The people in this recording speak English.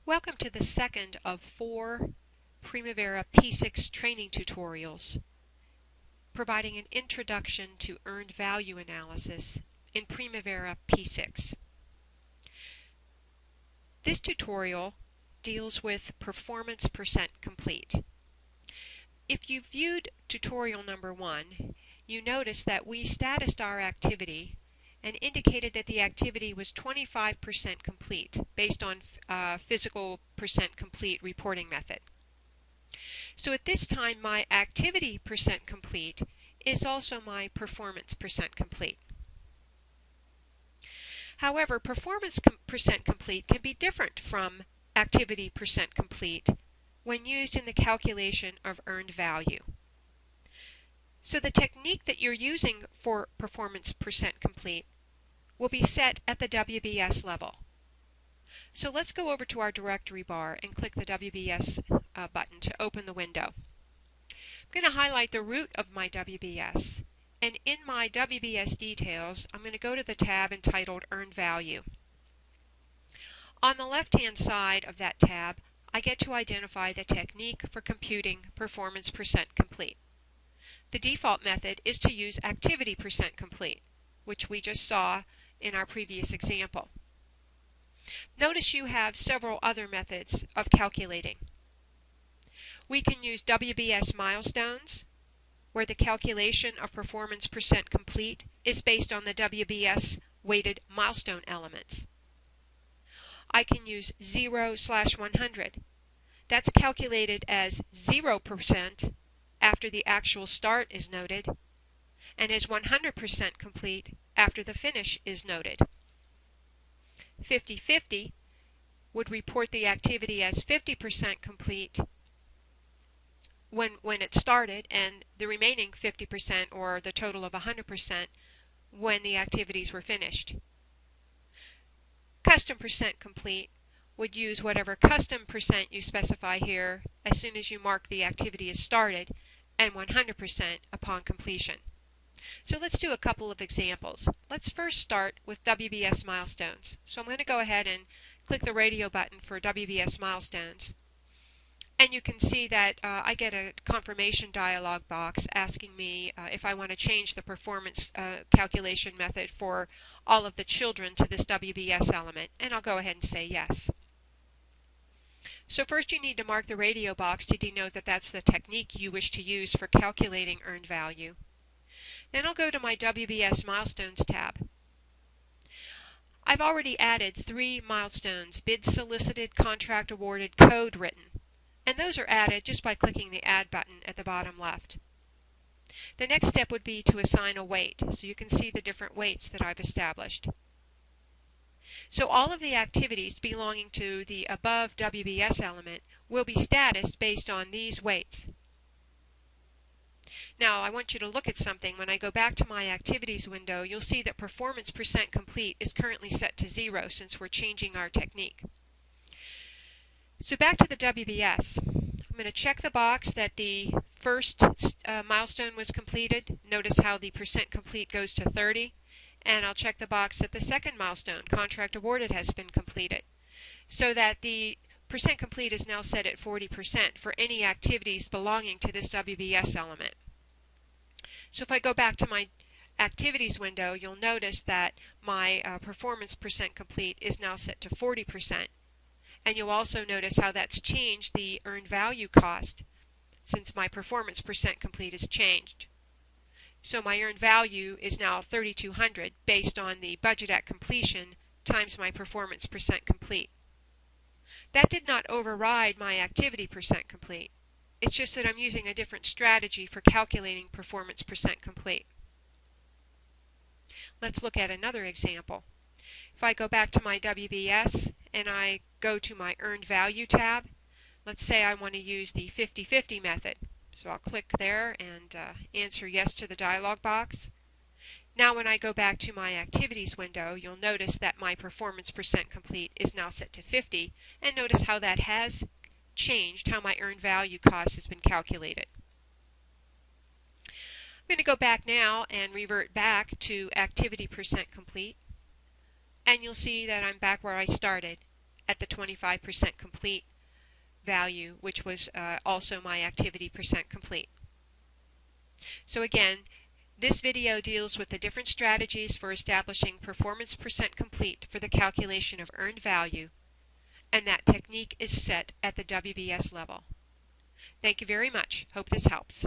Welcome to the second of 4 Primavera P6 training tutorials providing an introduction to earned value analysis in Primavera P6. This tutorial deals with performance percent complete. If you viewed tutorial number 1, you notice that we statused our activity and indicated that the activity was 25% complete based on physical percent complete reporting method. So at this time, my activity percent complete is also my performance percent complete. However, performance percent complete can be different from activity percent complete when used in the calculation of earned value. So the technique that you're using for performance percent complete will be set at the WBS level. So let's go over to our directory bar and click the WBS button to open the window. I'm going to highlight the root of my WBS, and in my WBS details I'm going to go to the tab entitled Earned Value. On the left-hand side of that tab, I get to identify the technique for computing performance percent complete. The default method is to use activity percent complete, which we just saw in our previous example. Notice you have several other methods of calculating. We can use WBS Milestones, where the calculation of performance percent complete is based on the WBS weighted milestone elements. I can use 0/100. That's calculated as 0% after the actual start is noted, and as 100% complete after the finish is noted. 50/50 would report the activity as 50% complete when it started, and the remaining 50%, or the total of 100%, when the activities were finished. Custom percent complete would use whatever custom percent you specify here as soon as you mark the activity as started, and 100% upon completion. So let's do a couple of examples. Let's first start with WBS Milestones. So I'm going to go ahead and click the radio button for WBS Milestones. And you can see that I get a confirmation dialog box asking me if I want to change the performance calculation method for all of the children to this WBS element. And I'll go ahead and say yes. So first you need to mark the radio box to denote that that's the technique you wish to use for calculating earned value. Then I'll go to my WBS Milestones tab. I've already added 3 milestones: bid solicited, contract awarded, code written. And those are added just by clicking the Add button at the bottom left. The next step would be to assign a weight, so you can see the different weights that I've established. So all of the activities belonging to the above WBS element will be statused based on these weights. Now I want you to look at something. When I go back to my activities window, you'll see that performance percent complete is currently set to 0 since we're changing our technique. So back to the WBS. I'm going to check the box that the first milestone was completed. Notice how the percent complete goes to 30. And I'll check the box that the second milestone, contract awarded, has been completed, so that the percent complete is now set at 40% for any activities belonging to this WBS element. So if I go back to my activities window, you'll notice that my performance percent complete is now set to 40%. And you'll also notice how that's changed the earned value cost since my performance percent complete is changed. So my earned value is now $3,200 based on the budget at completion times my performance percent complete. That did not override my activity percent complete. It's just that I'm using a different strategy for calculating performance percent complete. Let's look at another example. If I go back to my WBS and I go to my Earned Value tab, let's say I want to use the 50/50 method. So I'll click there and answer yes to the dialog box. Now when I go back to my activities window, you'll notice that my performance percent complete is now set to 50, and notice how that has changed how my earned value cost has been calculated. I'm going to go back now and revert back to activity percent complete, and you'll see that I'm back where I started. at the 25% complete value, which was also my activity percent complete. So again, this video deals with the different strategies for establishing performance percent complete for the calculation of earned value, and that technique is set at the WBS level. Thank you very much. Hope this helps.